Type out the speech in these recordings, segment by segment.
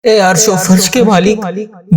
اے عرش و فرش کے مالک،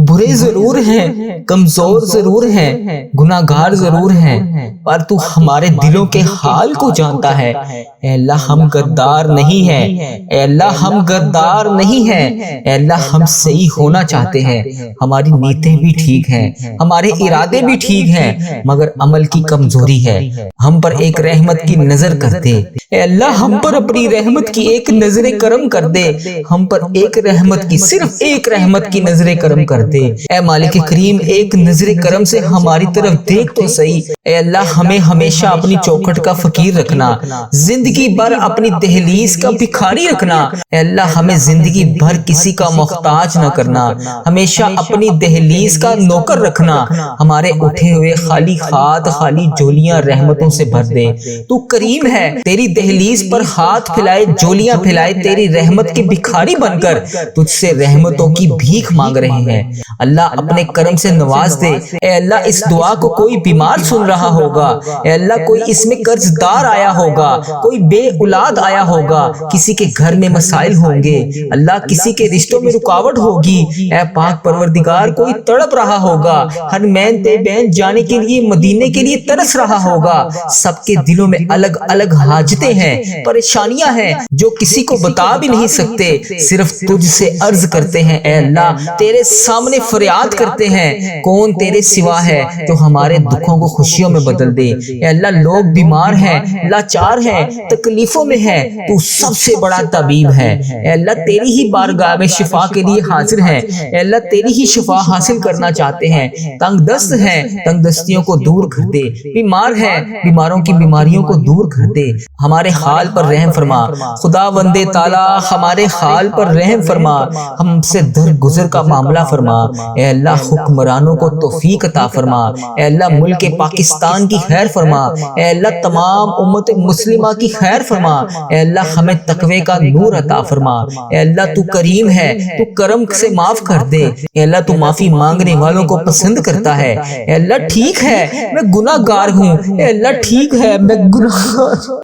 برے ضرور ہیں، کمزور ضرور ہیں، گناہگار ضرور ہیں، پر تو ہمارے دلوں کے حال کو جانتا ہے۔ اے اللہ ہم غدار نہیں ہیں، اے اللہ ہم غدار نہیں ہیں، اے اللہ ہم صحیح ہونا چاہتے ہیں، ہماری نیتیں بھی ٹھیک ہیں، ہمارے ارادے بھی ٹھیک ہیں، مگر عمل کی کمزوری ہے۔ ہم پر ایک رحمت کی نظر کر دے، اے اللہ ہم پر اپنی رحمت کی ایک نظر کرم کر دے، ہم پر ایک رحمت کی صرف ایک رحمت کی نظر کرم کر دے۔ اے مالک کریم ایک نظر کرم سے ہماری طرف دیکھ تو صحیح۔ اے اللہ ہمیں ہمیشہ اپنی چوکھٹ کا فقیر رکھنا، زندگی بھر اپنی دہلیز کا بھکاری رکھنا۔ اے اللہ ہمیں زندگی بھر کسی کا محتاج نہ کرنا، ہمیشہ اپنی دہلیز کا نوکر رکھنا۔ ہمارے اٹھے ہوئے خالی ہاتھ خالی جولیاں رحمتوں سے بھر دے۔ تو کریم ہے، تیری دہلیز پر ہاتھ پھیلائے جولیاں پھیلائے تیری رحمت کے بھکاری بن کر تجھ سے رحمتوں کی بھیک مانگ رہے ہیں۔ اللہ اپنے کرم سے نواز دے۔ اے اللہ اس دعا کو کوئی بیمار سن رہا ہوگا، اے اللہ کوئی اس میں قرض دار آیا ہوگا، کوئی بے اولاد آیا ہوگا، کسی کے گھر میں مسائل ہوں گے، اللہ کسی کے رشتوں میں رکاوٹ ہوگی، اے پاک پروردگار کوئی تڑپ رہا ہوگا، حرمین طیبین جانے کے لیے مدینے کے لیے ترس رہا ہوگا۔ سب کے دلوں میں الگ الگ حاجتیں ہیں، پریشانیاں ہیں جو کسی کو بتا بھی نہیں سکتے، صرف تجھ سے عرض کرتے ہیں۔ اے اللہ تیرے سامنے فریاد کرتے ہیں، کون تیرے سوا ہے جو ہمارے دکھوں کو خوشیوں میں بدل دے۔ اے اللہ لوگ بیمار ہیں، لاچار ہیں، تکلیفوں میں ہیں، تو سب سے بڑا طبیب ہے۔ اے اللہ تیری ہی بارگاہ میں شفا کے لیے حاضر ہیں، اے اللہ تیری ہی شفا حاصل کرنا چاہتے ہیں۔ تنگ دست ہیں، تنگ دستیوں کو دور کر دے، بیمار ہیں، بیماروں کی بیماریوں کو دور کر دے۔ ہمارے حال پر رحم فرما خدا وندے تعالی، ہمارے حال پر رحم فرما، ہم سے درگزر کا معاملہ فرما۔ اے اللہ حکمرانوں کو توفیق عطا فرما، اے اللہ ملک پاکستان کی خیر فرما، اے اللہ تمام امت مسلمہ کی خیر فرما، اے اللہ ہمیں تقوی کا نور عطا فرما۔ اے اللہ تو کریم ہے، تو کرم سے معاف کر دے، اے اللہ تو معافی مانگنے والوں کو پسند کرتا ہے۔ اے اللہ ٹھیک ہے میں گناہگار ہوں، اے اللہ ٹھیک ہے میں گناہگار ہوں،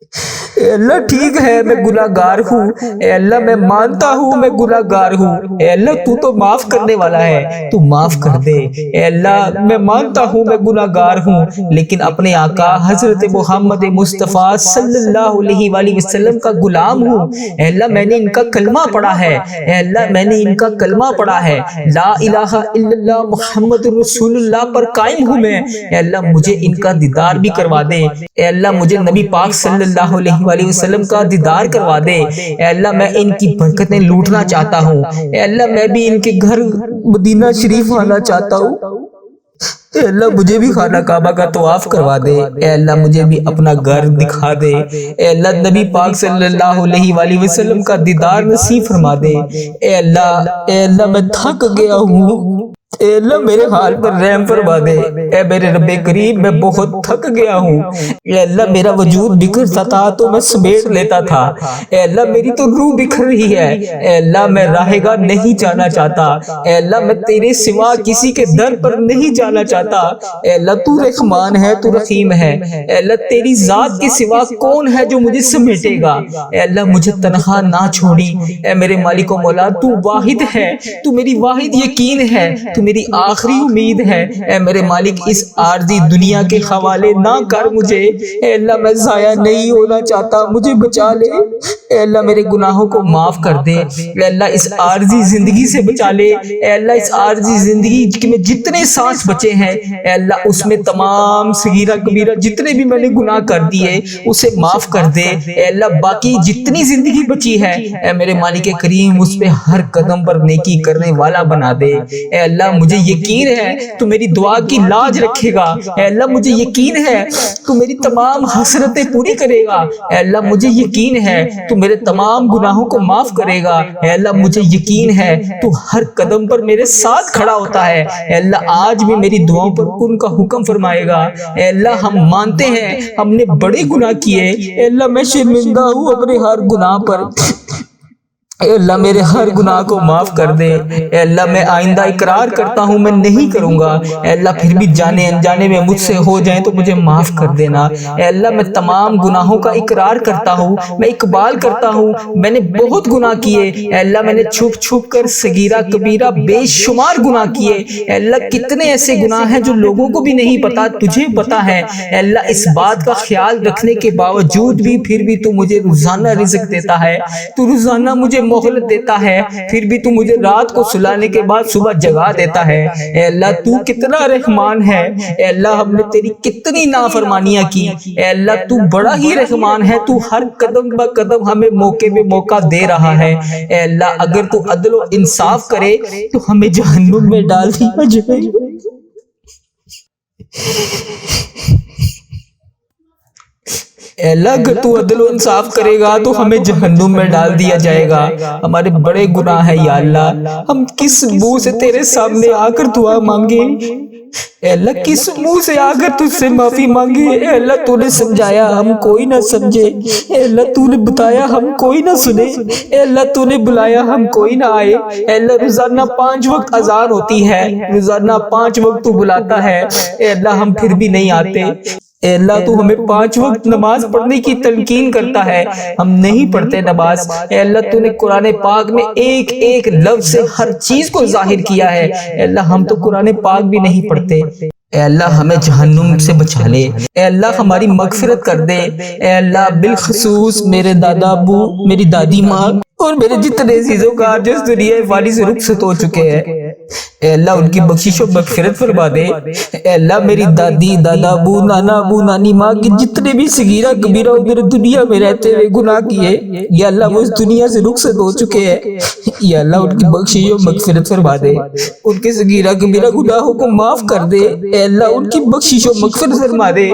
اے اللہ ٹھیک ہے میں گناہگار ہوں، اے اللہ میں مانتا ہوں میں گناہگار ہوں، اے اللہ تو تو معاف کرنے والا ہے، تو معاف کر دے۔ اے اللہ میں مانتا ہوں میں گناہگار ہوں، لیکن اپنے آقا حضرت محمد مصطفیٰ صلی اللہ علیہ وآلہ وسلم کا غلام ہوں۔ اے اللہ میں نے ان کا کلمہ پڑھا ہے، اے اللہ میں نے ان کا کلمہ پڑھا ہے، لا الہ الا اللہ محمد رسول اللہ پر قائم ہوں میں۔ اے اللہ مجھے ان کا دیدار بھی کروا دے، اے اللہ مجھے نبی پاک صلی اللہ علیہ وآلہ وسلم کا دیدار کروا دے۔ اے اللہ میں ان کی برکتیں لوٹنا چاہتا ہوں، اے اللہ میں بھی ان کے گھر مدینہ شریف آنا چاہتا ہوں، اے اللہ مجھے بھی خانہ کعبہ کا طواف کروا دے، اے اللہ مجھے بھی اپنا گھر دکھا دے، اے اللہ نبی پاک صلی اللہ علیہ وآلہ وسلم کا دیدار نصیب فرما دے۔ اے اللہ میں تھک گیا ہوں، اے اللہ میرے حال پر رحم فرما دے۔ اے میرے رب کریم میں بہت تھک گیا ہوں، اے اللہ میرا وجود بکھرتا تھا تو میں سمیٹ لیتا تھا، اے اللہ میری تو روح بکھر رہی ہے، اے اللہ میں راہ گاہ نہیں جانا چاہتا، اے اللہ میں تیرے سوا کسی کے در پر نہیں جانا چاہتا۔ اے اللہ تو رحمان ہے، تو رحیم ہے، اے اللہ تیری ذات کے سوا کون ہے جو مجھے سمیٹے گا۔ اے اللہ مجھے تنہا نہ چھوڑی، اے میرے مالک و مولا تو واحد ہے، تو میری واحد یقین ہے، تو میری آخری امید ہے۔ اے میرے مالک اس عارضی دنیا کے حوالے نہ کر مجھے، اے اللہ میں ضائع نہیں ہونا چاہتا، مجھے بچا لے، اے اللہ میرے گناہوں کو معاف کر دے، اے اللہ اس عارضی زندگی سے بچا لے، اے اللہ اس عارضی زندگی میں جتنے سانس بچے ہیں اے اللہ اس میں تمام صغیرہ کبیرہ جتنے بھی میں نے گناہ کر دیے اسے معاف کر دے، اے اللہ باقی جتنی زندگی بچی ہے اے میرے مالک کریم اس پہ ہر قدم پر نیکی کرنے والا بنا دے۔ اے اللہ مجھے یقین ہے تو میری دعا کی لاج رکھے گا، اے اللہ مجھے یقین ہے تو میری تمام حسرتیں پوری کرے گا، اے اللہ مجھے یقین ہے تو میرے تمام گناہوں کو معاف کرے گا، اے اللہ مجھے یقین ہے تو ہر قدم پر میرے ساتھ کھڑا ہوتا ہے، اے اللہ آج بھی میری دعاؤں پر کن کا حکم فرمائے گا۔ اے اللہ ہم مانتے ہیں ہم نے بڑے گناہ کیے، اے اللہ میں شرمندہ ہوں اپنے ہر گناہ پر، اے اللہ میرے ہر گناہ کو معاف کر دے۔ اے اللہ میں آئندہ اقرار کرتا ہوں میں نہیں کروں گا، اے اللہ پھر بھی جانے انجانے میں مجھ سے ہو جائیں تو مجھے معاف کر دینا۔ اے اللہ میں تمام گناہوں کا اقرار کرتا ہوں، میں اقبال کرتا ہوں میں نے بہت گناہ کیے، اے اللہ میں نے چھپ چھپ کر صغیرہ کبیرہ بے شمار گناہ کیے۔ اے اللہ کتنے ایسے گناہ ہیں جو لوگوں کو بھی نہیں پتا، تجھے پتا ہے۔ اے اللہ اس بات کا خیال رکھنے کے باوجود بھی پھر بھی تو مجھے روزانہ رزق دیتا ہے، تو روزانہ مجھے مہلت دیتا ہے، پھر بھی تو مجھے رات کو سلانے کے بعد صبح جگا دیتا ہے۔ اے اللہ تو کتنا رحمان ہے، اے اللہ ہم نے تیری کتنی نافرمانیاں کی، اے اللہ تو بڑا ہی رحمان ہے، تو ہر قدم با قدم ہمیں موقع پہ موقع دے رہا ہے۔ اے اللہ اگر تو عدل و انصاف کرے تو ہمیں جہنم میں ڈال دیا جائے۔ اے اللہ اگر تو عدل و انصاف کرے گا تو ہمیں جہنم میں ڈال دیا جائے گا۔ ہمارے بڑے گناہ ہیں یا اللہ، ہم کس منہ سے تیرے سامنے آ کر دعا مانگے، اے اللہ کس منہ سے آ کر تجھ سے معافی مانگے۔ اے اللہ تو نے سمجھایا ہم کوئی نہ سمجھے، اے اللہ تو نے بتایا ہم کوئی نہ سنے، اے اللہ تو نے بلایا ہم کوئی نہ آئے۔ اے اللہ روزانہ 5 وقت اذان ہوتی ہے، روزانہ 5 وقت تو بلاتا ہے، اے اللہ ہم پھر بھی نہیں آتے۔ اے اللہ تو ہمیں 5 وقت نماز پڑھنے کی تلقین کرتا ہے، ہم نہیں پڑھتے نماز۔ اے اللہ تو نے قرآن پاک میں ایک ایک لفظ سے ہر چیز کو ظاہر کیا ہے، اے اللہ ہم تو قرآن پاک بھی نہیں پڑھتے۔ اے اللہ ہمیں جہنم سے بچا لے، اے اللہ ہماری مغفرت کر دے۔ اے اللہ بالخصوص میرے دادا ابو، میری دادی ماں اور میرے جتنے عزیزوں کا جو اس دنیا فانی سے رخصت ہو چکے ہیں، اے اللہ ان کی بخشش و مغفرت فرما دے۔ اے اللہ میری دادی، دادا ابو، نانا ابو، نانی ماں کے جتنے بھی صغیرہ کبیرہ میرے دنیا میں رہتے ہوئے گناہ کیے، یا اللہ وہ اس دنیا سے رخصت ہو چکے ہیں، یا اللہ ان کی بخشش و مغفرت فرما دے، ان کے صغیرہ کبیرہ گناہوں کو معاف کر دے۔ اے اللہ ان کی بخشش و مغفرت فرما دے،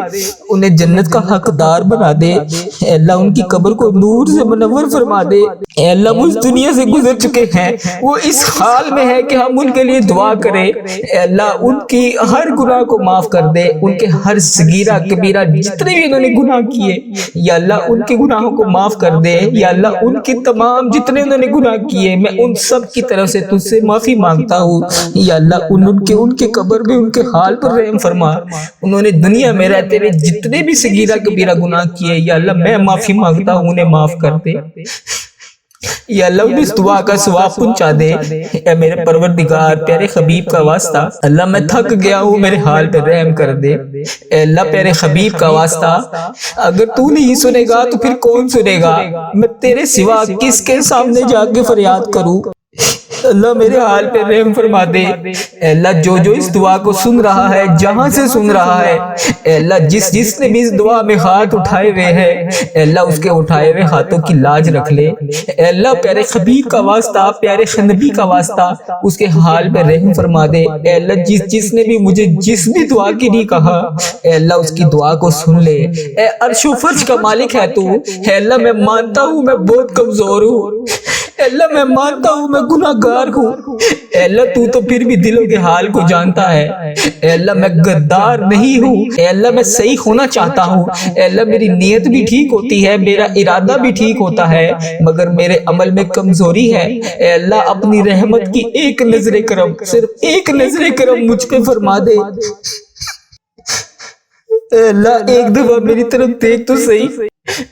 انہیں جنت کا حقدار بنا دے۔ اے اللہ ان کی قبر کو نور سے منور فرما دے۔ اے اللہ وہ اس دنیا سے گزر چکے ہیں، وہ اس حال میں ہے کہ ہم ان کے لیے دعا کریں۔ اے اللہ ان کی ہر گناہ کو معاف کر دے، ان کے ہر صغیرہ کبیرہ جتنے بھی انہوں نے گناہ کیے، یا اللہ ان کے گناہوں کو معاف کر دے۔ یا اللہ ان کے تمام جتنے انہوں نے گناہ کیے میں ان سب کی طرف سے تجھ سے معافی مانگتا ہوں۔ یا اللہ ان کے قبر میں ان کے حال پر رحم فرما، انہوں نے دنیا میں رہتے ہوئے جتنے بھی صغیرہ کبیرہ گناہ کیے، یا اللہ میں معافی مانگتا ہوں انہیں معاف کر دے۔ یا اللہ انہیں اس دعا کا ثواب پہنچا دے۔ اے میرے پروردگار پیارے حبیب کا واسطہ، اللہ میں تھک گیا ہوں میرے حال پہ رحم کر دے۔ اے اللہ پیارے حبیب کا واسطہ، اگر تو نہیں سنے گا تو پھر کون سنے گا؟ میں تیرے سوا کس کے سامنے جا کے فریاد کروں؟ اللہ میرے حال پہ رحم فرما دے۔ اے اللہ جو اس دعا کو سن رہا ہے، جہاں سے سن رہا ہے، اے اللہ جس نے بھی اس دعا میں ہاتھ اٹھائے ہوئے ہیں، اے اللہ اس کے اٹھائے ہوئے ہاتھوں کی لاج رکھ لے۔ اے اللہ پیارے حبیب کا واسطہ، پیارے نبی کا واسطہ، اس کے حال پہ رحم فرما دے۔ اے اللہ جس نے بھی مجھے جس بھی دعا کی نہیں کہا، اے اللہ اس کی دعا کو سن لے۔ اے عرش و فرش کا مالک ہے تو، اے اللہ میں مانتا ہوں میں بہت کمزور ہوں، اے اللہ میں مانتا ہوں میں گناہ گار ہوں، اے اللہ تو پھر بھی دلوں کے حال کو جانتا ہے۔ اے اللہ میں غدار نہیں ہوں، اے اللہ میں صحیح ہونا چاہتا ہوں، اے اللہ میری نیت بھی ٹھیک ہوتی ہے، میرا ارادہ بھی ٹھیک ہوتا ہے، مگر میرے عمل میں کمزوری ہے۔ اے اللہ اپنی رحمت کی ایک نظر کرم، صرف ایک نظر کرم مجھ پہ فرما دے۔ اے اللہ ایک دفعہ میری طرف دیکھ تو صحیح،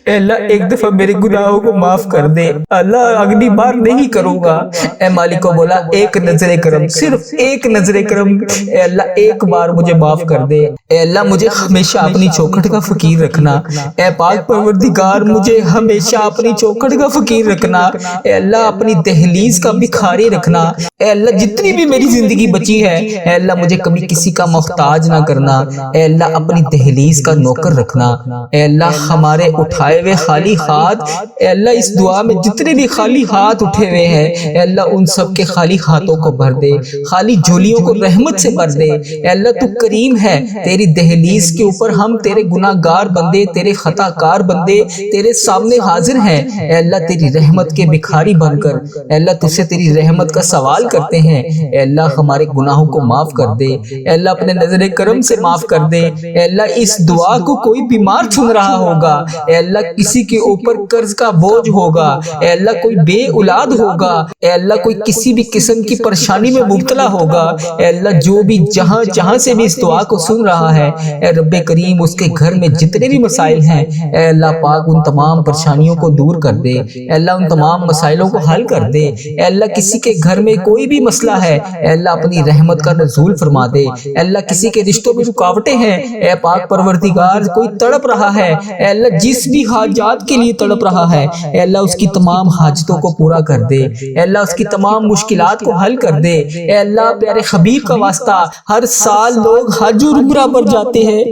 اے اللہ ایک دفعہ میرے گناہوں کو معاف کر دے۔ اللہ اگلی بار نہیں کروں گا۔ اے مالک کو بولا ایک نظر کرم، صرف ایک نظر کرم، اے اللہ ایک بار مجھے معاف کر دے۔ اے اللہ مجھے ہمیشہ اپنی چوکھٹ کا فقیر رکھنا، اے پاک پروردگار مجھے ہمیشہ اپنی چوکھٹ کا فقیر رکھنا، اے اللہ اپنی دہلیز کا بھکاری رکھنا۔ اے اللہ جتنی بھی میری زندگی بچی ہے، اے اللہ مجھے کبھی کسی کا محتاج نہ کرنا، اے اللہ اپنی دہلیز کا نوکر رکھنا۔ اے اللہ ہمارے اٹھائے ہوئے خالی ہاتھ، اے اللہ اس دعا میں جتنے بھی خالی ہاتھ اٹھے ہوئے ہیں، اے اللہ ان سب کے خالی ہاتھوں کو بھر دے، خالی جھولیوں کو رحمت سے بھر دے۔ اے اللہ تو کریم ہے، تیری دہلیز کے اوپر ہم تیرے گناہ گار بندے، تیرے خطا کار بندے تیرے سامنے حاضر ہیں۔ اے اللہ تیری رحمت کے بھکاری بن کر، اے اللہ تجھ سے تیری رحمت کا سوال کرتے ہیں۔ اے اللہ ہمارے گناہوں کو معاف کر دے، اے اللہ اپنے نظر کرم سے معاف کر دے۔ اے اللہ اس دعا کو کوئی بیمار سن رہا ہوگا، اے اللہ کسی کے اوپر قرض کا بوجھ ہوگا، اے اللہ کوئی بے اولاد ہوگا، اے اللہ کوئی کسی بھی قسم کی پریشانی میں مبتلا ہوگا، اے اللہ جو بھی جہاں سے بھی اس دعا کو سن رہا ہے، اے رب کریم اس کے گھر میں جتنے بھی مسائل ہیں اے اللہ پاک ان تمام پریشانیوں کو دور کر دے، اے اللہ ان تمام مسائلوں کو حل کر دے، اے اللہ کسی کے گھر میں کوئی بھی مسئلہ ہے اے اللہ اپنی رحمت کا نزول فرما دے، اے اللہ کسی کے رشتوں میں رکاوٹیں ہیں اے پاک پروردگار، کوئی تڑپ رہا ہے اے اللہ جس بھی حاجات کے لیے تڑپ رہا ہے اے اللہ اس کی تمام حاجتوں کو پورا کر دے، اے اللہ اس کی تمام مشکلات کو حل کر دے، اے اللہ پیارے حبیب کا واسطہ ہر سال لوگ حج اور عمرہ پر جاتے ہیں،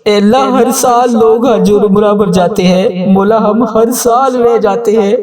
اے اللہ ہر سال لوگ حج اور عمرہ پر جاتے ہیں، مولا ہم ہر سال رہ جاتے ہیں،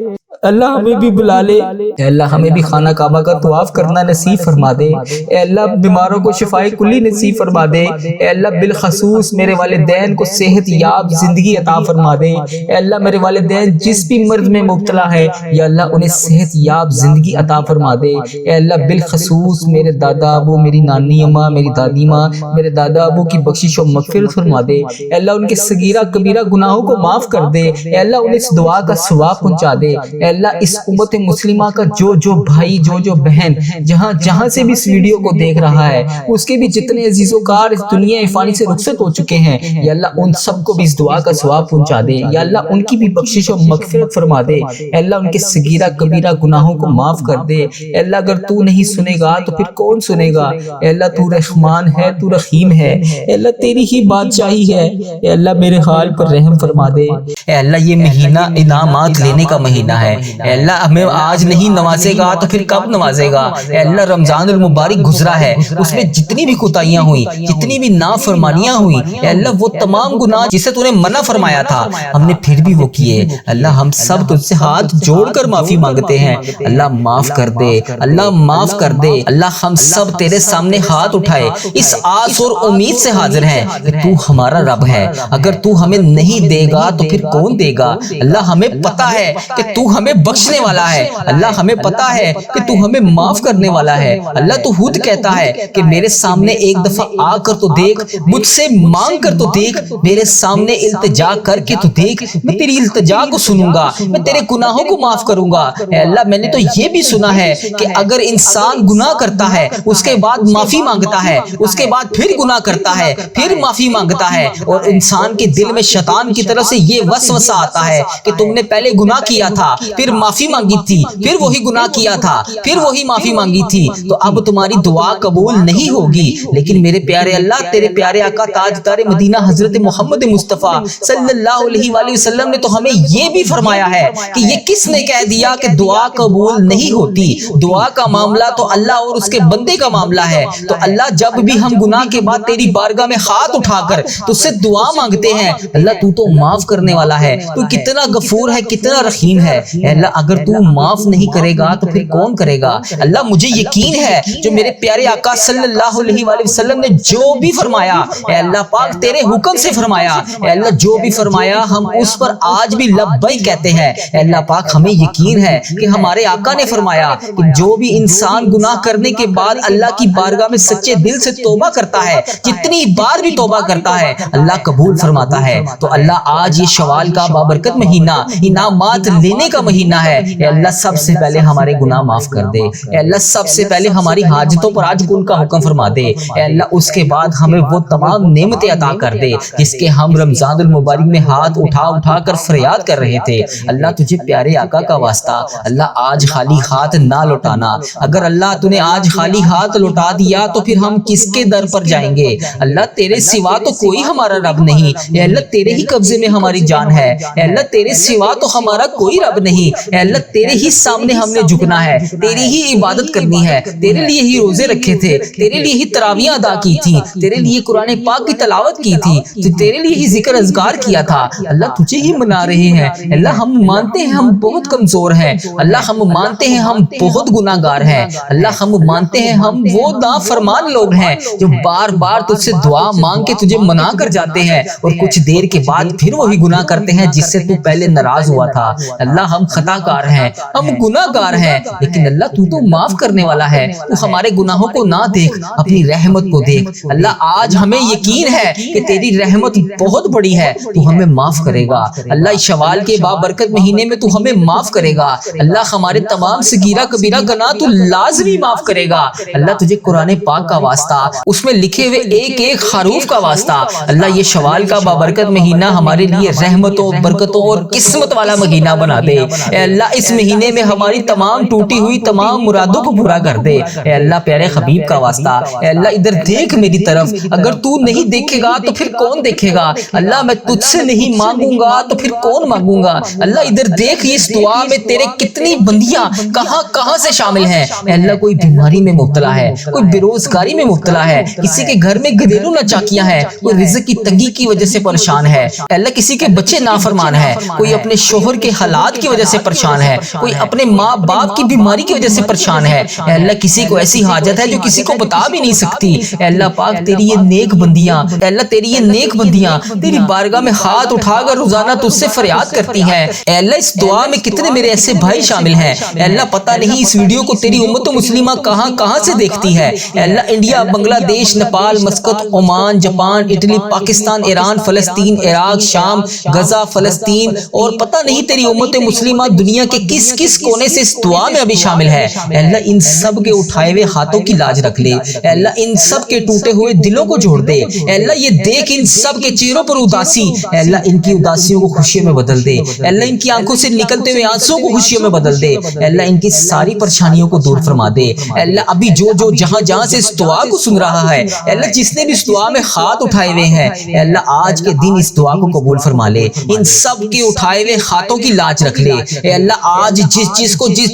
اللہ ہمیں بھی بلا لے، اے اللہ ہمیں بھی خانہ کعبہ کا طواف کرنا نصیب فرما دے، اے اللہ بیماروں کو شفائے کلی نصیب فرما دے، اے اللہ بالخصوص میرے والدین کو صحت یاب زندگی عطا فرما دے، اے اللہ میرے والدین جس بھی مرض میں مبتلا ہے یا اللہ انہیں صحت یاب زندگی عطا فرما دے، اے اللہ بالخصوص میرے دادا ابو، میری نانی اماں، میری دادی ماں، میرے دادا ابو کی بخشش و مغفرت فرما دے، اے اللہ ان کے صغیرہ کبیرہ گناہوں کو معاف کر دے، اے اللہ انہیں اس دعا کا ثواب پہنچا دے، اے اللہ اس امت مسلمہ کا جو بھائی جو بہن جہاں سے بھی اس ویڈیو کو دیکھ رہا ہے اس کے بھی جتنے عزیز و کار اس دنیا فانی سے رخصت ہو چکے ہیں یا اللہ ان سب کو بھی اس دعا کا ثواب پہنچا دے، یا اللہ ان کی بھی بخشش و مغفرت فرما دے، اے اللہ ان کے صغیرہ کبیرہ گناہوں کو معاف کر دے، اے اللہ اگر تو نہیں سنے گا تو پھر کون سنے گا، اے اللہ تو رحمان ہے، تو رحیم ہے، اے اللہ تیری ہی بادشاہی ہے، اے اللہ میرے حال پر رحم فرما دے، اے اللہ یہ مہینہ انعامات لینے کا مہینہ ہے، اے اللہ ہمیں آج نہیں نوازے گا تو پھر کب نوازے گا، اے اللہ رمضان المبارک گزرا ہے، اس میں جتنی بھی کوتاہیاں ہوئی، جتنی بھی نافرمانیاں ہوئی، اے اللہ وہ تمام گناہ جسے تو نے منع فرمایا تھا ہم نے پھر بھی وہ کیے، اللہ ہم سب تجھ سے ہاتھ جوڑ کر معافی مانگتے ہیں، اللہ معاف کر دے، اللہ معاف کر دے، اللہ ہم سب تیرے سامنے ہاتھ اٹھائے اس آس اور امید سے حاضر ہیں کہ تو ہمارا رب ہے، اگر تو ہمیں نہیں دے گا تو پھر کون دے گا، اللہ ہمیں پتا ہے کہ تو ہمیں بخشنے والا ہے، اللہ ہمیں پتا ہے کہ تو ہمیں معاف کرنے والا ہے، اللہ تو خود کہتا ہے کہ میرے سامنے ایک دفعہ آ کر تو دیکھ، مجھ سے مانگ کر تو دیکھ، میرے سامنے التجا کر کے تو دیکھ، میں تیری التجا کو سنوں گا، میں تیرے گناہوں کو معاف کروں گا، اے اللہ میں نے تو یہ بھی سنا ہے کہ اگر انسان گناہ کرتا ہے اس کے بعد معافی مانگتا ہے، اس کے بعد پھر گناہ کرتا ہے، پھر معافی مانگتا ہے، اور انسان کے دل میں شیطان کی طرف سے یہ وسوسہ آتا ہے کہ تم نے پہلے گناہ کیا تھا، پھر معافی مانگی تھی، پھر وہی گناہ کیا تھا، پھر وہی معافی مانگی تھی، تو اب تمہاری دعا قبول نہیں ہوگی، لیکن میرے پیارے اللہ تیرے پیارے آقا تاجدار مدینہ حضرت محمد مصطفیٰ صلی اللہ علیہ وآلہ وسلم نے تو ہمیں یہ بھی فرمایا ہے کہ یہ کس نے کہہ دیا کہ دعا قبول نہیں ہوتی، دعا کا معاملہ تو اللہ اور اس کے بندے کا معاملہ ہے، تو اللہ جب بھی ہم گناہ کے بعد تیری بارگاہ میں ہاتھ اٹھا کر تجھ سے دعا مانگتے ہیں، اللہ تو تو معاف کرنے والا ہے، تو کتنا غفور ہے، کتنا رحیم ہے، اے اللہ اگر تو معاف نہیں کرے گا تو پھر کون کرے گا، اللہ مجھے یقین ہے جو میرے پیارے آقا صلی اللہ علیہ وآلہ وسلم نے جو بھی فرمایا، اے اللہ پاک تیرے حکم سے فرمایا، اے اللہ جو بھی فرمایا ہم اس پر آج بھی لبیک کہتے ہیں، اے اللہ پاک ہمیں یقین ہے کہ ہمارے آقا نے فرمایا کہ جو بھی انسان گناہ کرنے کے بعد اللہ کی بارگاہ میں سچے دل سے توبہ کرتا ہے، جتنی بار بھی توبہ کرتا ہے اللہ قبول فرماتا ہے، تو اللہ آج یہ شوال کا بابرکت مہینہ انعامات لینے کا مہینہ ہے، اے اللہ سب سے پہلے ہمارے گناہ معاف کر دے، اے اللہ سب سے پہلے ہماری حاجتوں پر آج کل کا حکم فرما دے، اے اللہ اس کے بعد ہمیں وہ تمام نعمتیں عطا کر دے جس کے ہم رمضان المبارک میں ہاتھ اٹھا کر فریاد کر رہے تھے، اللہ تجھے پیارے آقا کا واسطہ اللہ آج خالی ہاتھ نہ لوٹانا، اگر اللہ تو نے آج خالی ہاتھ لوٹا دیا تو پھر ہم کس کے در پر جائیں گے، اللہ تیرے سوا تو کوئی ہمارا رب نہیں، اے اللہ تیرے ہی قبضے میں ہماری جان ہے، اے اللہ تیرے سوا تو ہمارا کوئی رب نہیں، اے اللہ تیرے ہی سامنے ہم نے جھکنا ہے، تیری ہی عبادت کرنی ہے، تیرے لیے ہی روزے رکھے تھے، تیرے لیے ہی تراویحاں ادا کی تھی، تیرے لیے قرآن پاک کی تلاوت کی تھی، تیرے لیے ہی ذکر اذکار کیا تھا، اللہ تجھے ہی منا رہے ہیں، اللہ ہم مانتے ہیں ہم بہت کمزور ہیں، اللہ ہم مانتے ہیں ہم بہت گناہ گار ہیں، اللہ ہم مانتے ہیں ہم وہ نافرمان لوگ ہیں جو بار بار تجھ سے دعا مانگ کے تجھے منا کر جاتے ہیں اور کچھ دیر کے بعد پھر وہی گناہ کرتے ہیں جس سے تو پہلے ناراض ہوا تھا، اللہ ہم خطا کار ہیں، ہم گناہ گار ہیں، لیکن اللہ تو معاف کرنے والا ہے، تو ہمارے گناہوں کو نہ دیکھ، اپنی رحمت کو دیکھ۔ اللہ آج ہمیں یقین ہے کہ تیری رحمت بہت بڑی ہے، تو ہمیں معاف کرے گا۔ اللہ اس شوال کے بابرکت مہینے میں تو ہمیں معاف کرے گا۔ اللہ ہمارے تمام صغیرہ کبیرہ گناہ تو لازمی معاف کرے گا۔ اللہ تجھے قرآن پاک کا واسطہ، اس میں لکھے ہوئے ایک ایک حروف کا واسطہ، اللہ یہ شوال کا بابرکت مہینہ ہمارے لیے رحمتوں، برکتوں اور قسمت والا مہینہ بنا دے۔ اے اللہ اس مہینے میں ہماری تمام ٹوٹی ہوئی تمام مرادوں کو پورا کر دے۔ اے اللہ پیارے حبیب کا واسطہ، اے اللہ ادھر دیکھ میری طرف، اگر تو نہیں دیکھے گا تو پھر کون دیکھے گا؟ اللہ میں تجھ سے نہیں مانگوں گا تو پھر کون مانگوں گا؟ اللہ ادھر دیکھ اس دعا میں تیرے کتنی بندیاں کہاں کہاں سے شامل ہیں۔ اے اللہ کوئی بیماری میں مبتلا ہے، کوئی بے روزگاری میں مبتلا ہے، کسی کے گھر میں گھریلو ناچاکیاں ہیں، کوئی رزق کی تنگی کی وجہ سے پریشان ہے، اے اللہ کسی کے بچے نافرمان ہیں، کوئی اپنے شوہر کے حالات کی وجہ سے پریشان ہے، کوئی اپنے ماں باپ کی بیماری کی وجہ سے پریشان ہے، اے اللہ کسی کو ایسی حاجت ہے جو کسی کو بتا بھی نہیں سکتی۔ اے اللہ پاک تیری یہ نیک بندیاں، اے اللہ تیری یہ نیک بندیاں تیری بارگاہ میں ہاتھ اٹھا کر روزانہ تجھ سے فریاد کرتی ہیں۔ اے اللہ اس دعا میں کتنے میرے ایسے بھائی شامل ہیں، اے اللہ پتہ نہیں اس ویڈیو کو تیری امت مسلمہ کہاں کہاں سے دیکھتی ہے۔ اے اللہ انڈیا، بنگلہ دیش، Nepal, Muscat, Oman, Japan, Italy, Pakistan, Iran, فلسطین، عراق، شام، غزہ، فلسطین اور پتہ نہیں تیری امت مسلمہ دنیا کے کس کس کونے سے اس دعا میں ابھی شامل ہے۔ اے اللہ ان سب کے اٹھائے ہوئے ہاتھوں کی لاج رکھ لے۔ اے اللہ ان سب کے ٹوٹے ہوئے دلوں کو جوڑ دے۔ اے اللہ یہ دیکھ ان سب کے چہروں پر اداسی، اے اللہ ان کی اداسیوں کو خوشیوں میں بدل دے۔ اے اللہ ان کی آنکھوں سے نکلتے ہوئے آنسوں کو خوشیوں میں بدل دے۔ اے اللہ ان کی ساری پریشانیوں کو دور فرما دے۔ اے اللہ ابھی جو جو جہاں جہاں سے اس دعا کو سن رہا ہے، اے اللہ جس نے بھی اس دعا میں ہاتھ اٹھائے ہوئے ہیں، اے اللہ آج کے دن اس دعا کو قبول فرما لے۔ ان سب کے اٹھائے ہوئے ہاتھوں کی لاج رکھ لے۔ اے اللہ آج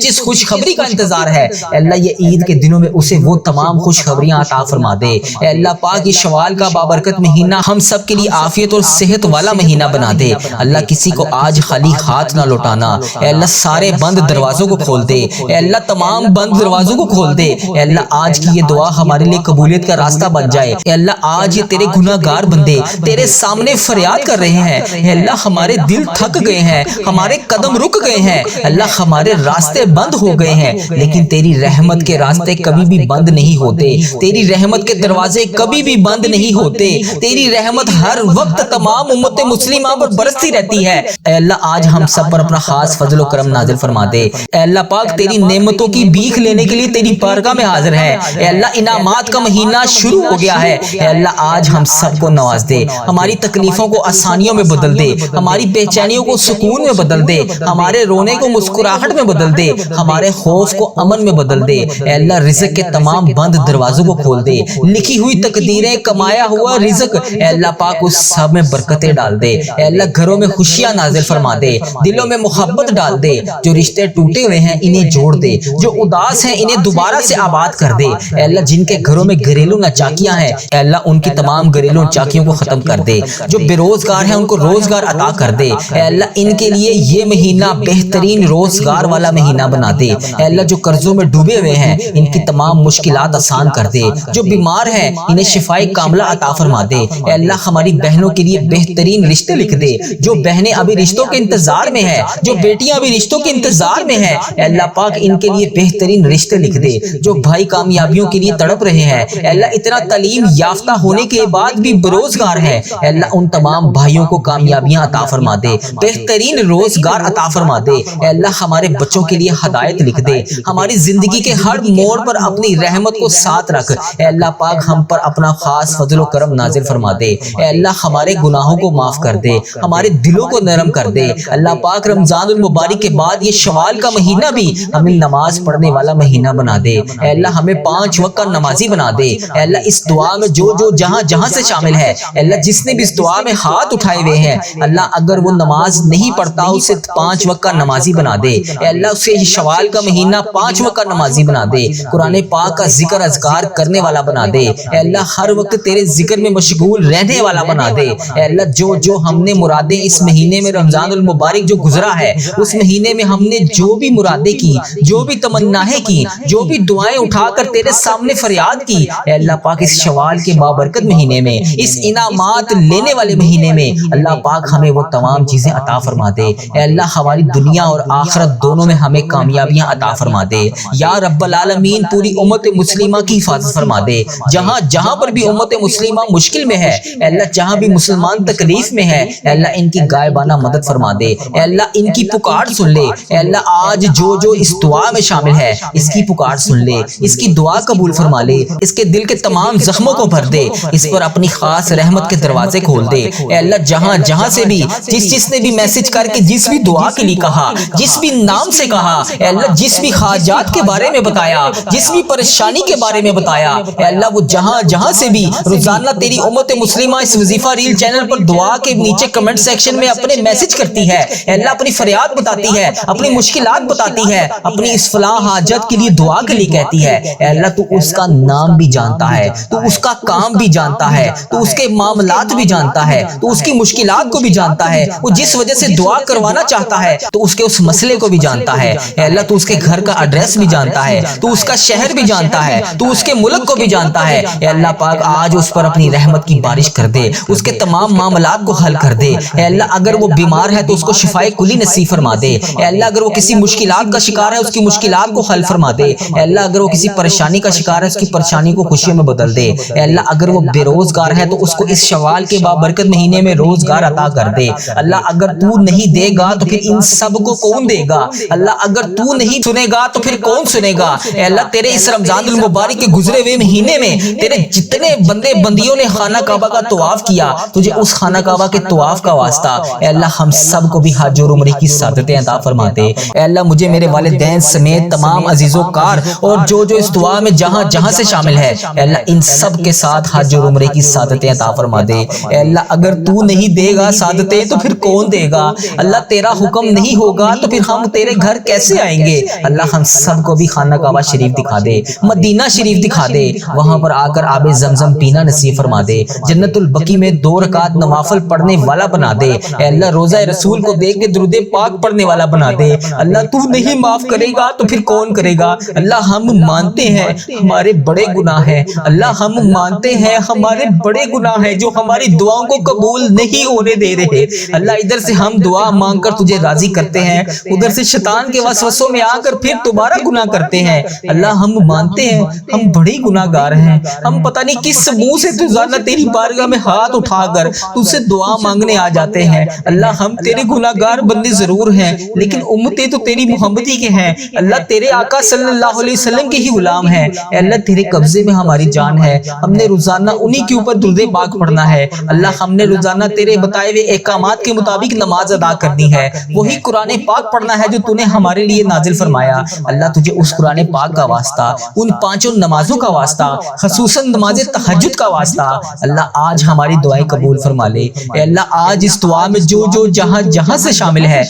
جس خوشخبری کا انتظار ہے، اے اللہ یہ عید کے دنوں میں اسے وہ تمام خوشخبریاں عطا فرما دے۔ اے اللہ پاک یہ شوال کا بابرکت مہینہ ہم سب کے لیے عافیت اور صحت والا مہینہ بنا دے۔ اللہ کسی کو آج خالی ہاتھ نہ لوٹانا۔ اے اللہ سارے بند دروازوں کو کھول دے۔ اے اللہ تمام بند دروازوں کو کھول دے۔ اے اللہ آج کی یہ دعا ہمارے لیے قبولیت کا راستہ بن جائے۔ اے اللہ آج یہ تیرے گناہ گار بندے تیرے سامنے فریاد کر رہے ہیں۔ اے اللہ ہمارے دل تھک گئے ہیں، ہمارے قدم رک گئے ہیں، اللہ ہمارے راستے بند ہو گئے ہیں، لیکن تیری رحمت کے راستے کبھی بھی بند نہیں ہوتے، تیری رحمت کے دروازے کبھی بھی بند نہیں ہوتے، تیری رحمت ہر وقت تمام امت مسلمہ پر برستی رہتی ہے۔ اے اللہ آج ہم سب پر اپنا خاص فضل و کرم نازل فرما دے۔ اے اللہ پاک تیری نعمتوں کی بھیک لینے کے لیے تیری بارگاہ میں حاضر ہے۔ اے اللہ انعامات کا مہینہ شروع ہو گیا ہے۔ اے اللہ آج ہم سب کو نواز دے، ہماری تکلیفوں کو آسانیوں میں بدل دے، ہماری بے چینیوں کو سکون میں بدل دے، ہمارے رونے کو مسکراہٹ میں بدل دے، ہمارے خوف کو امن میں بدل دے۔ اے اللہ رزق کے تمام بند دروازوں کو کھول دے، لکھی ہوئی تقدیریں، کمایا ہوا رزق، اے اللہ پاک اس سب میں برکتیں ڈال دے۔ اے اللہ گھروں میں خوشیاں نازل فرما دے، دلوں میں محبت ڈال دے، جو رشتے ٹوٹے ہوئے ہیں انہیں جوڑ دے، جو اداس ہیں انہیں دوبارہ سے آباد کر دے۔ اے اللہ جن کے گھروں میں گھریلو ناچاکیاں ہیں، اے اللہ ان کی تمام گھریلو ناچاکیوں کو ختم کر دے، جو بے روزگار ہیں ان کو روزگار عطا کر دے۔ اے اللہ ان کے لیے یہ مہینہ بہترین روزگار والا مہینہ بنا دے۔ اے اللہ جو قرضوں میں ڈوبے ہوئے ہیں ان کی تمام مشکلات آسان کر دے، جو بیمار ہیں انہیں شفائے کاملہ عطا فرما دے۔ اے اللہ ہماری بہنوں کے لیے بہترین رشتے لکھ دے، جو بہنیں ابھی رشتوں کے انتظار میں ہیں، جو بیٹیاں ابھی رشتوں کے انتظار میں ہیں، اے اللہ پاک ان کے لیے بہترین رشتے لکھ دے، جو بھائی کامیابیوں کے لیے تڑپ رہے ہیں، اے اللہ اتنا تعلیم یافتہ ہونے کے بعد بھی بے روزگار ہیں، اے اللہ ان تمام بھائیوں کو کامیابیاں عطا فرما دے، بہترین روزگار عطا فرما دے۔ اے اللہ ہمارے بچوں کے لیے ہدایت لکھ دے، ہماری زندگی کے ہر موڑ پر اپنی رحمت کو ساتھ رکھ۔ اے اللہ پاک ہم پر اپنا خاص فضل و کرم نازل فرما دے۔ اے اللہ ہمارے گناہوں کو معاف کر دے، ہمارے دلوں کو نرم کر دے۔ اللہ پاک رمضان المبارک کے بعد یہ شوال کا مہینہ بھی ہمیں نماز پڑھنے والا مہینہ بنا دے۔ اے اللہ ہمیں 5 وقت کا نمازی بنا دے۔ اے اللہ اس دعا میں جو جو جہاں جہاں سے شامل ہے، اے اللہ جس نے بھی اس دعا میں ہاتھ اٹھائے ہوئے ہیں، اللہ اگر وہ نماز نہیں پڑھتا اسے 5 وقت کا نمازی بنا دے۔ اے اللہ اسے شوال کا مہینہ 5 وقت کا نمازی بنا دے، قرآن پاک کا ذکر اذکار کرنے والا بنا دے۔ اے اللہ ہر وقت تیرے ذکر میں مشغول رہنے والا بنا دے۔ اے اللہ جو جو ہم نے مرادیں اس مہینے میں رمضان المبارک جو گزرا ہے، اس مہینے میں ہم نے جو بھی مرادیں کی، جو بھی تمنائیں کی، جو بھی دعائیں اٹھا کر تیرے سامنے فریاد کی، اے اللہ پاک اس شوال کے بابرکت مہینے میں، اس انعامات لینے والے مہینے میں اللہ پاک ہمیں وہ تمام چیزیں عطا فرما دے۔ اے اللہ ہماری دنیا اور آخرت دونوں میں ہمیں کامیابیاں عطا فرما دے یا رب العالمین. پوری امت مسلمہ کی حفاظت فرما دے. جہاں جہاں پر بھی امت مسلمہ مشکل میں ہے اے اللہ، جہاں بھی مسلمان تکلیف میں ہے اے اللہ، ان کی غائبانہ مدد فرما دے. اے اللہ ان کی پکار سن لے. اے اللہ آج جو جو اس دعا میں شامل ہے اس کی پکار سن لے، اس کی دعا قبول فرما لے، اس کے دل کے تمام زخموں کو بھر دے، اس پر اپنی خاص رحمت کے دروازے کھول دے. اے اللہ جہاں جہاں سے بھی جس نے بھی میسج کر کے جس بھی دعا کے لیے کہا، جس بھی نام سے کہا اے اللہ، جس بھی حاجات کے بارے میں بتایا، جس بھی پریشانی کے بارے میں بتایا اے اللہ، وہ جہاں جہاں سے بھی روزانہ تیری امت مسلمہ اس وظیفہ ریل چینل پر دعا کے نیچے کمنٹ سیکشن میں اپنے میسج کرتی ہے اے اللہ، اپنی فریاد بتاتی ہے، اپنی مشکلات بتاتی ہے، اپنی اس فلاں حاجت کے لیے دعا کے لیے کہتی ہے اے اللہ، تو اس کا نام بھی جانتا ہے، تو اس کا کام بھی جانتا ہے، تو اس کے معاملات بھی جانتا ہے، تو اس کی مشکلات کو بھی جانتا ہے، وہ جس وجہ سے دعا کروانا چاہتا ہے تو اس کے اس مسئلے کو بھی جانتا ہے اے اللہ، تو اس کے گھر کا ایڈریس بھی جانتا ہے، تو اس کا شہر بھی جانتا ہے، تو اس کے ملک کو بھی جانتا ہے اے اللہ پاک. آج اس پر اپنی رحمت کی بارش کر دے، اس کے تمام معاملات کو حل کر دے اے اللہ. اگر وہ بیمار ہے تو اس کو شفائے کلی نصیب فرما دے اے اللہ. اگر وہ کسی مشکلات کا شکار ہے اس کی مشکلات کو حل فرما دے اے اللہ. اگر وہ کسی پریشانی کا شکار ہے اس کی پریشانی کو خوشیوں میں بدل دے اے اللہ. اگر وہ بے روزگار ہے تو اس کو اس شوال کے بابرکت مہینے میں روزگار عطا کر دے اللہ. اگر تو نہیں دے گا تو پھر ان سب کو کون دے گا اللہ. اگر تو نہیں سنے گا تو پھر کون سنے گا اے اللہ. تیرے اس رمضان المبارک کے گزرے ہوئے مہینے میں تیرے جتنے بندے بندیوں نے خانہ کعبہ کا طواف کیا، تجھے اس خانہ کعبہ کے طواف کا واسطہ اے اللہ ہم سب کو بھی حج اور عمرے کی سعادتیں عطا فرما دے اے اللہ. مجھے میرے والدین سمیت تمام عزیز و کار اور جو اس دعا میں جہاں جہاں سے شامل ہے اے اللہ، ان سب کے ساتھ حج اور عمرے کی سعادتیں عطا فرما دے اے اللہ. اگر تو نہیں دے گا سعادتیں تو پھر کون دے گا اللہ. تیرا حکم نہیں ہوگا تو پھر ہم تیرے گھر کیسے آئیں گے اللہ. ہم سب کو بھی خانہ کعبہ شریف دکھا دے، مدینہ شریف دکھا دے، وہاں پر آ کر آب زمزم پینا نصیب فرما دے. جنت البقیع میں 2 رکعت نوافل پڑھنے والا بنا دے اے اللہ. روزہ رسول کو دیکھ کے درود پاک پڑھنے والا بنا دے اللہ. تو نہیں معاف کرے گا تو پھر کون کرے گا اللہ. ہم مانتے ہیں ہمارے بڑے گناہ ہیں اللہ. ہم مانتے ہیں ہمارے بڑے گناہ ہیں جو ہماری دعاؤں کو قبول نہیں ہونے دے رہے اللہ. ادھر سے ہم دعا مانگ کر تجھے راضی کرتے ہیں، ادھر سے شیطان کے وسوسوں میں آ کر پھر دوبارہ گناہ کرتے ہیں اللہ. ہم مانتے ہیں ہم بڑے گناہ گار ہیں. ہم پتہ نہیں کس منہ سے روزانہ تیری بارگاہ میں ہاتھ اٹھا کر تجھ سے دعا مانگنے آ جاتے ہیں اللہ. ہم تیرے گناہ گار بندے ضرور ہیں لیکن امتیں تو تیری محمدی کے ہیں اللہ. تیرے آقا صلی اللہ علیہ وسلم کے ہی غلام ہیں اے اللہ. تیرے قبضے میں ہماری جان ہے، ہم نے روزانہ انہی کے اوپر درود پاک پڑھنا ہے اللہ. ہم نے روزانہ تیرے بتائے ہوئے احکامات کے مطابق نماز ادا کرنی ہے، وہی قرآن پاک پڑھنا ہے جو تو نے ہمارے لیے نازل فرمایا اللہ. تجھے اس قرآن پاک کا واسطہ، ان 5 نمازوں کا واسطہ، خصوصاً نماز تہجد کا واسطہ اللہ. آج ہماری دعائیں قبول فرما لے اے اللہ. آج اس دعا میں جو جہاں جہاں سے شامل ہے